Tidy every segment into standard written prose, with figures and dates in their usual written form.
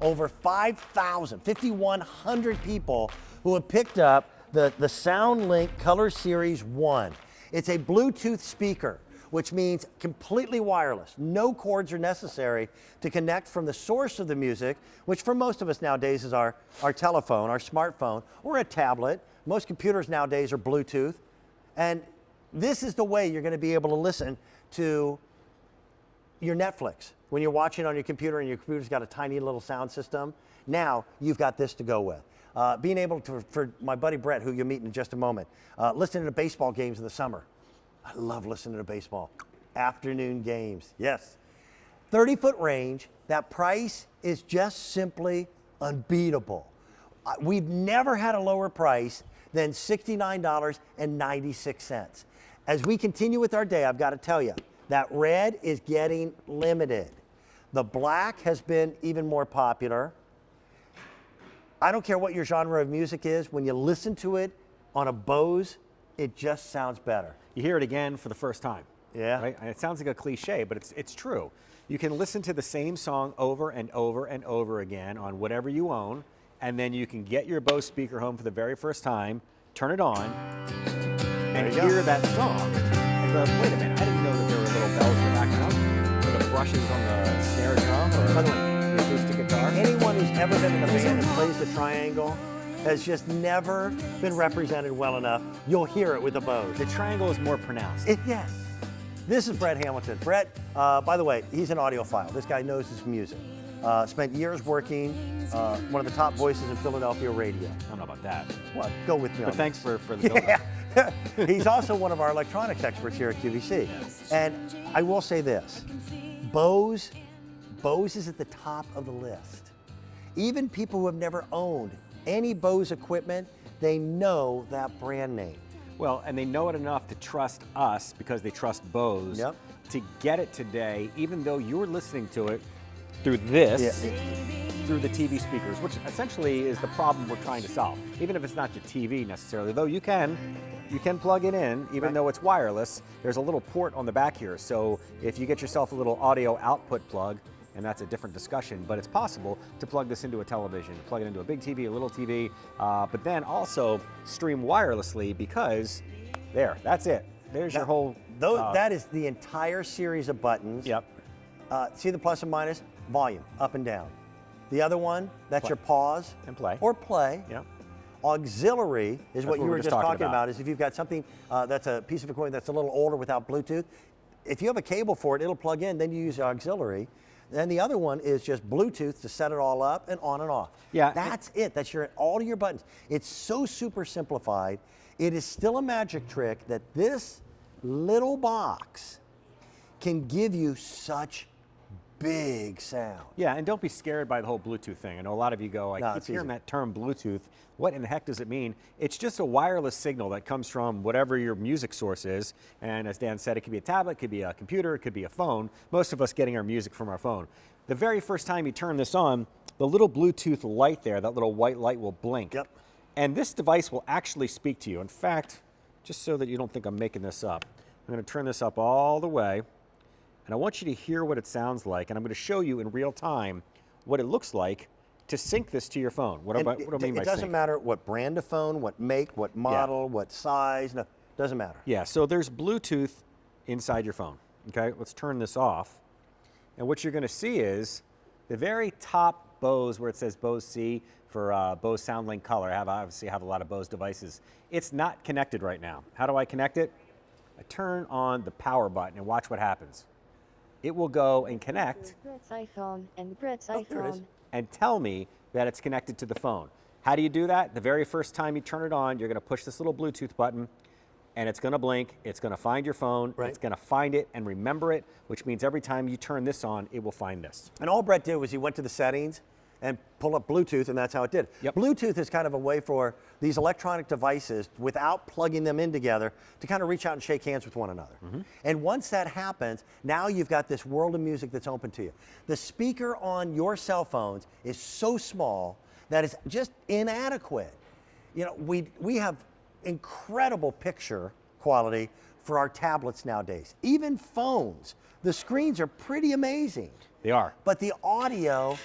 over 5,100 people who have picked up the SoundLink Color Series 1. It's a Bluetooth speaker, which means completely wireless. No cords are necessary to connect from the source of the music, which for most of us nowadays is our telephone, our smartphone, or a tablet. Most computers nowadays are Bluetooth. And this is the way you're going to be able to listen to your Netflix. When you're watching on your computer and your computer's got a tiny little sound system, now you've got this to go with. Being able to, for my buddy Brett, who you'll meet in just a moment, listening to baseball games in the summer. I love listening to baseball. Afternoon games, yes. 30-foot range, that price is just simply unbeatable. We've never had a lower price than $69.96. As we continue with our day, I've got to tell you, that red is getting limited. The black has been even more popular. I don't care what your genre of music is, when you listen to it on a Bose, it just sounds better. You hear it again for the first time. Yeah. Right? And it sounds like a cliche, but it's true. You can listen to the same song over and over and over again on whatever you own, and then you can get your Bose speaker home for the very first time, turn it on, and hear that song. And go, wait a minute, I didn't know that there were little bells in the background, or the brushes on the snare drum, or the acoustic guitar. Anyone who's ever been in a band that plays the triangle has just never been represented well enough. You'll hear it with a Bose. The triangle is more pronounced. Yes. This is Brett Hamilton. Brett, by the way, he's an audiophile. This guy knows his music. Spent years working, one of the top voices in Philadelphia radio. I don't know about that. Well, go with me on But thanks this. for the build-up. He's also one of our electronics experts here at QVC. And I will say this, Bose is at the top of the list. Even people who have never owned any Bose equipment, they know that brand name. Well, and they know it enough to trust us because they trust Bose to get it today, even though you're listening to it through this, through the TV speakers, which essentially is the problem we're trying to solve. Even if it's not your TV necessarily, though you can plug it in, even though it's wireless. There's a little port on the back here, so if you get yourself a little audio output plug, and that's a different discussion, but it's possible to plug this into a television, plug it into a big TV, a little TV, but then also stream wirelessly because that's it. There's your whole... that is the entire series of buttons. Yep. See the plus and minus? Volume, up and down. The other one, that's your pause. And play. Or play. Yep. Auxiliary is what you were just talking about, is if you've got something that's a piece of equipment that's a little older without Bluetooth, if you have a cable for it, it'll plug in, then you use the auxiliary. And the other one is just Bluetooth to set it all up and on and off. Yeah. That's it. That's all of your buttons. It's so super simplified. It is still a magic trick that this little box can give you such big sound. Yeah, and don't be scared by the whole Bluetooth thing. I know a lot of you go, I keep hearing that term Bluetooth. What in the heck does it mean? It's just a wireless signal that comes from whatever your music source is. And as Dan said, it could be a tablet, it could be a computer, it could be a phone. Most of us getting our music from our phone. The very first time you turn this on, the little Bluetooth light there, that little white light will blink. Yep. And this device will actually speak to you. In fact, just so that you don't think I'm making this up, I'm going to turn this up all the way. And I want you to hear what it sounds like, and I'm going to show you in real time what it looks like to sync this to your phone. What do I mean by sync? It doesn't matter what brand of phone, what make, what model, what size, no, doesn't matter. Yeah, so there's Bluetooth inside your phone. Okay, let's turn this off. And what you're going to see is the very top Bose, where it says Bose C for Bose SoundLink Color. I obviously have a lot of Bose devices. It's not connected right now. How do I connect it? I turn on the power button and watch what happens. It will go and connect Brett's iPhone and Brett's iPhone and tell me that it's connected to the phone. How do you do that? The very first time you turn it on, you're going to push this little Bluetooth button, and it's going to blink. It's going to find your phone. Right. It's going to find it and remember it, which means every time you turn this on, it will find this. And all Brett did was he went to the settings and pulled up Bluetooth, and that's how it did. Yep. Bluetooth is kind of a way for these electronic devices, without plugging them in together, to kind of reach out and shake hands with one another. And once that happens, now you've got this world of music that's open to you. The speaker on your cell phones is so small that it's just inadequate. You know, we have incredible picture quality for our tablets nowadays. Even phones, the screens are pretty amazing. They are. But the audio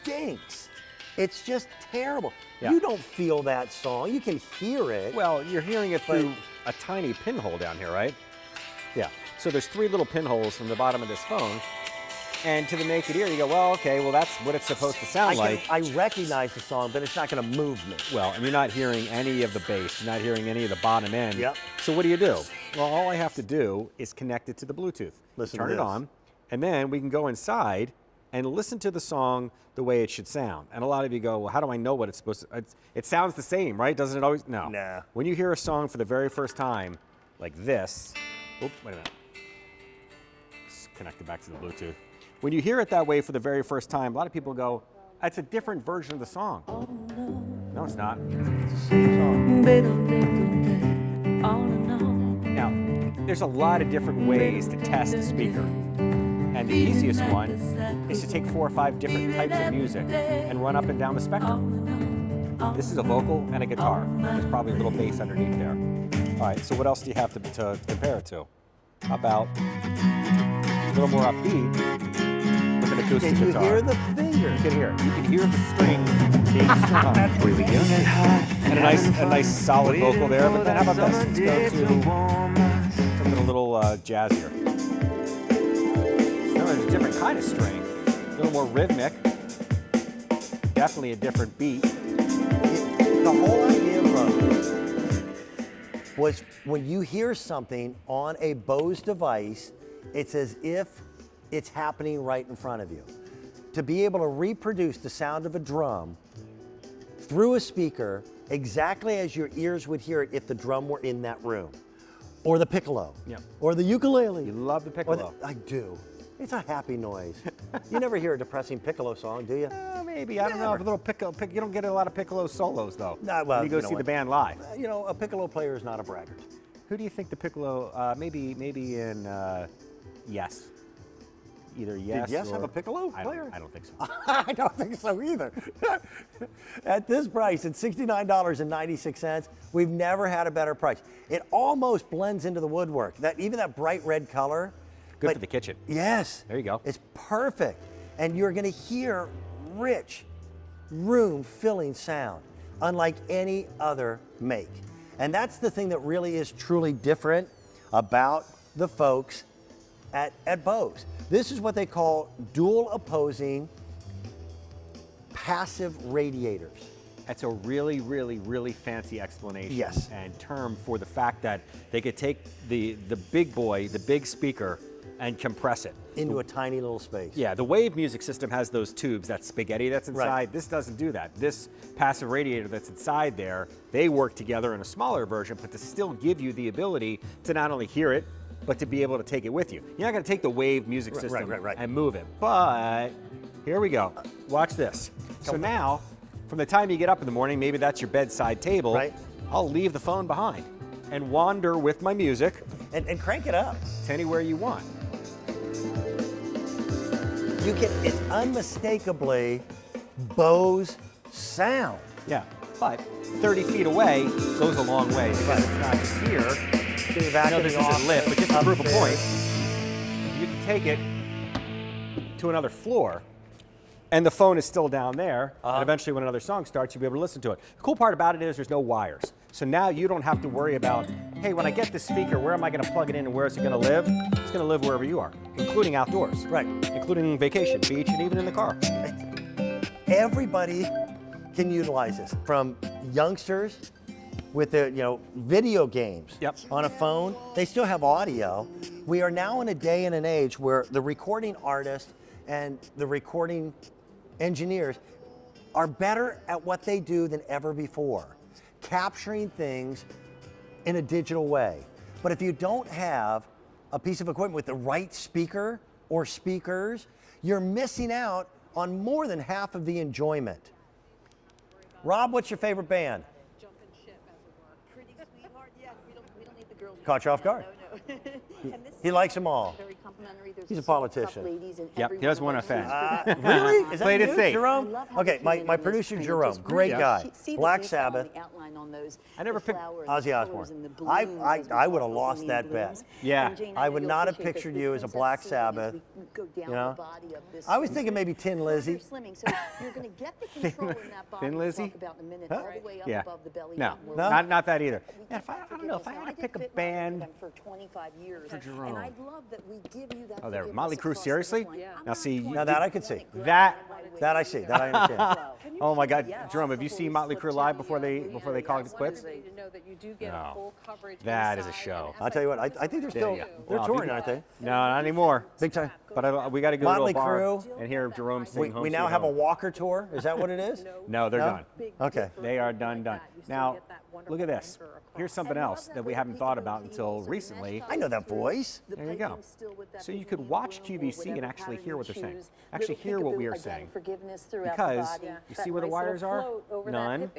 stinks. It's just terrible. Yeah. You don't feel that song. You can hear it. Well, you're hearing it through a tiny pinhole down here, right? Yeah. So there's 3 little pinholes from the bottom of this phone. And to the naked ear, you go, well, okay, well, that's what it's supposed to sound like. I recognize the song, but it's not going to move me. Well, and you're not hearing any of the bass. You're not hearing any of the bottom end. Yep. So what do? Well, all I have to do is connect it to the Bluetooth. Listen Turn to it this. on, and then we can go inside and listen to the song the way it should sound. And a lot of you go, well, how do I know what it's supposed to? It sounds the same, right? Doesn't it always? No. Nah. When you hear a song for the very first time, like this, oops, wait a minute. Let's connect it back to the Bluetooth. When you hear it that way for the very first time, a lot of people go, that's a different version of the song. No, it's not. Now, there's a lot of different ways to test a speaker. And the easiest one is to take 4 or 5 different types of music and run up and down the spectrum. This is a vocal and a guitar. There's probably a little bass underneath there. All right, so what else do you have to compare it to? How about a little more upbeat with an acoustic Can you guitar? hear the finger? You can hear it. You can hear the strings being strung on. We were young and hot. And a nice solid vocal there, but then how about this? Let's go to something a little jazzier. No, there's a different kind of string, a little more rhythmic, definitely a different beat. The whole idea of Bose was when you hear something on a Bose device, it's as if it's happening right in front of you. To be able to reproduce the sound of a drum through a speaker exactly as your ears would hear it if the drum were in that room. Or the piccolo. Yep. Or the ukulele. You love the piccolo. I do. It's a happy noise. You never hear a depressing piccolo song, do you? Maybe, I don't know, a little piccolo. You don't get a lot of piccolo solos, though. Nah, well, when you go you know see the what? band live. You know, a piccolo player is not a braggart. Who do you think the piccolo, maybe in Yes? Either Yes Did Yes or, have a piccolo I player? don't think so. I don't think so either. At this price, at $69.96, we've never had a better price. It almost blends into the woodwork. Even that bright red color. Good for the kitchen. Yes. There you go. It's perfect. And you're going to hear rich, room-filling sound, unlike any other make. And that's the thing that really is truly different about the folks at Bose. This is what they call dual opposing passive radiators. That's a really, really, really fancy explanation Yes. and term for the fact that they could take the big boy, the big speaker, and compress it. Into a tiny little space. Yeah, the Wave music system has those tubes, that spaghetti that's inside. Right. This doesn't do that. This passive radiator that's inside there, they work together in a smaller version, but to still give you the ability to not only hear it, but to be able to take it with you. You're not going to take the Wave music system right. and move it. But here we go. Watch this. So now, from the time you get up in the morning, maybe that's your bedside table, Right. I'll leave the phone behind and wander with my music And crank it up. to anywhere you want. It's unmistakably Bose sound. Yeah, but 30 feet away goes a long way because it's not just here. I know this isn't lit, but just to prove a point, you can take it to another floor, and the phone is still down there, and eventually when another song starts, you'll be able to listen to it. The cool part about it is there's no wires. So now you don't have to worry about, hey, when I get this speaker, where am I going to plug it in and where is it going to live? It's going to live wherever you are, including outdoors. Right. Including vacation, beach, and even in the car. Everybody can utilize this, from youngsters with their video games on a phone. They still have audio. We are now in a day and an age where the recording artists and the recording engineers are better at what they do than ever before, capturing things in a digital way. But if you don't have a piece of equipment with the right speaker or speakers, you're missing out on more than half of the enjoyment. Rob, what's your favorite band? Jumping ship, as it were. Pretty sweetheart. Yeah, we don't need the girls. Caught you off guard. No. And this He likes them all. very complimentary. There's He's a politician. Yep, he doesn't want to offend. Really? Is that Play it you, safe. Jerome? Okay, my producer Jerome, great guy. Black Sabbath. I never picked Ozzy Osbourne. I would have lost that bet. Yeah. I would not have pictured you as a Black Sabbath. You know? I was thinking maybe Tin Lizzy. Thin Lizzy? Huh? Yeah. No, not that either. Yeah, I don't know, if I had to pick a band for 25 years. for Jerome. And I'd love that we give you that. Oh, there, forgiveness Motley Crue, across seriously? everyone. Now I'm see, not Now that I could see. that, That I see. That I understand. oh my God, Jerome, have you seen Motley Crue live before they called it quits? To know that you do get No. full coverage That is a inside show. and I'll tell you what, I think they're still, Yeah. they're Well, if touring, you- aren't they? No, not anymore. Big time. But we got to go Motley to a bar Crue. and hear Jerome sing Home We now Sweet have a Home. Walker tour. Is that what it is? No, they're No? done. Okay. They are done. Now, look at this. Here's something else that we haven't thought about until recently. I know that voice. There you go. So you could watch QVC and actually hear what they're saying. Actually hear what we are saying. Because you see where the wires are? None.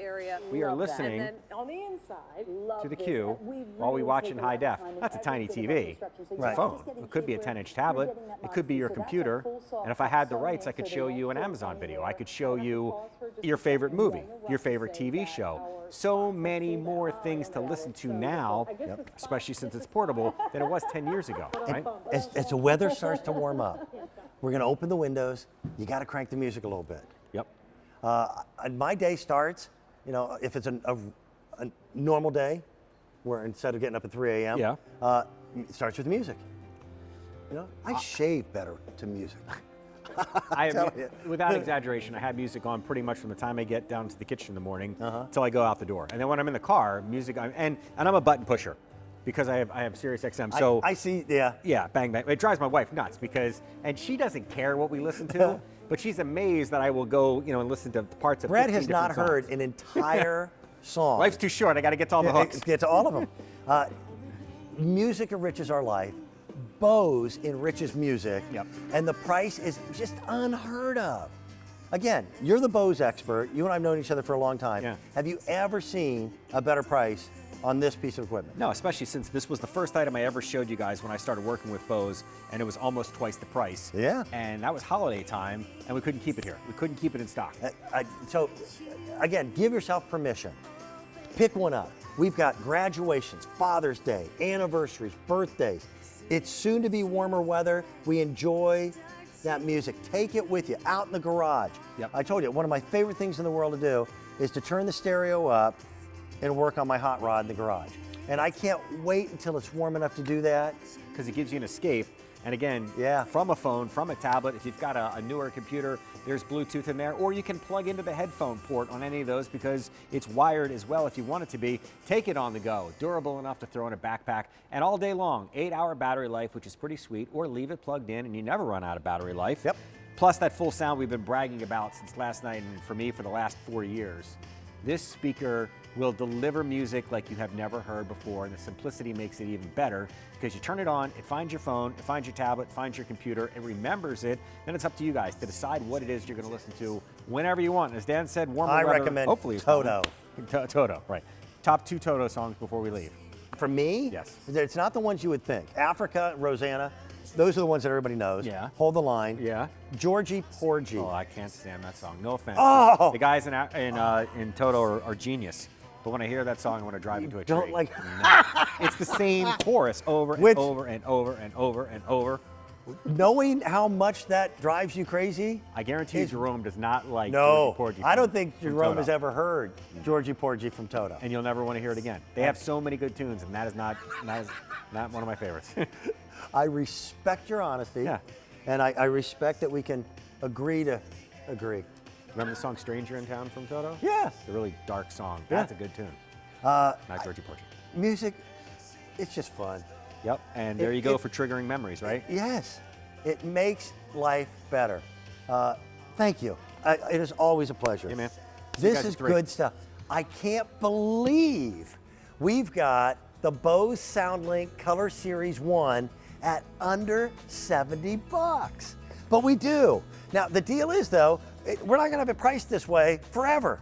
We are listening then on the inside, to the Q while we watch in high def. That's a tiny TV. It's a Right. phone. It could be a 10-inch tablet. It could be your computer. And if I had the rights, I could show you an Amazon video. I could show you your favorite movie, your favorite TV show. So many more things to listen to now, especially since it's portable, than it was 10 years ago, right? As the weather starts to warm up, we're going to open the windows. You got to crank the music a little bit. Yep. And my day starts, you know, if it's a normal day, where instead of getting up at 3 a.m., Yeah. it starts with music. You know, I shave better to music. Tell you. Without exaggeration, I have music on pretty much from the time I get down to the kitchen in the morning till I go out the door. And then when I'm in the car, music, and I'm a button pusher because I have Sirius XM. So I see, yeah. yeah, bang, bang. It drives my wife nuts and she doesn't care what we listen to, but she's amazed that I will go, and listen to parts of Brad 15 has not different heard songs. an entire song. Life's too short. I got to get to all the hooks. Get to all of them. Music enriches our life. Bose enriches music. Yep. And the price is just unheard of. Again, you're the Bose expert. You and I have known each other for a long time. Yeah. Have you ever seen a better price on this piece of equipment? No, especially since this was the first item I ever showed you guys when I started working with Bose, and it was almost twice the price. Yeah. And that was holiday time, and we couldn't keep it here. We couldn't keep it in stock. So, again, give yourself permission. Pick one up. We've got graduations, Father's Day, anniversaries, birthdays. It's soon to be warmer weather. We enjoy that music. Take it with you out in the garage. Yep. I told you, one of my favorite things in the world to do is to turn the stereo up and work on my hot rod in the garage. And I can't wait until it's warm enough to do that. Because it gives you an escape. And again, Yeah. from a phone, from a tablet, if you've got a newer computer, there's Bluetooth in there, or you can plug into the headphone port on any of those because it's wired as well if you want it to be. Take it on the go, durable enough to throw in a backpack, and all day long, 8-hour battery life, which is pretty sweet, or leave it plugged in and you never run out of battery life. Yep. Plus that full sound we've been bragging about since last night and for me for the last 4 years. This speaker will deliver music like you have never heard before, and the simplicity makes it even better because you turn it on, it finds your phone, it finds your tablet, it finds your computer, it remembers it. Then it's up to you guys to decide what it is you're going to listen to whenever you want. As Dan said, warmer I weather, recommend hopefully it's Toto. coming. Toto, right. Top 2 Toto songs before we leave. For me, Yes. it's not the ones you would think. Africa, Rosanna, those are the ones that everybody knows. Yeah. Hold the line. Yeah. Georgie Porgy. Oh, I can't stand that song. No offense. Oh! The guys in Toto are genius. But when I hear that song, I want to drive into a don't tree. like- No. It's the same chorus over and Which- over and over and over and over. Knowing how much that drives you crazy? I guarantee you Jerome does not like No, Georgie Porgy I don't from- think from Jerome Toto. has ever heard Georgie Porgy from Toto. And you'll never want to hear it again. They have so many good tunes, and that is not one of my favorites. I respect your honesty. Yeah. And I respect that we can agree to agree. Remember the song Stranger in Town from Toto? Yeah. It's a really dark song. Yeah. That's a good tune. Uh, Not Georgie Porgy. music, it's just fun. Yep, and there you go for triggering memories, right? Yes, it makes life better. Thank you. It is always a pleasure. Hey, man. See you This guys at is 3. good stuff. I can't believe we've got the Bose SoundLink Color Series 1 at under 70 bucks. But we do. Now, the deal is, though, we're not going to have it priced this way forever.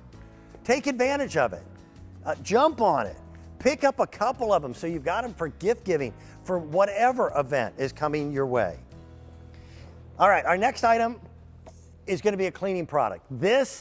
Take advantage of it. Jump on it. Pick up a couple of them so you've got them for gift giving for whatever event is coming your way. All right, our next item is going to be a cleaning product. This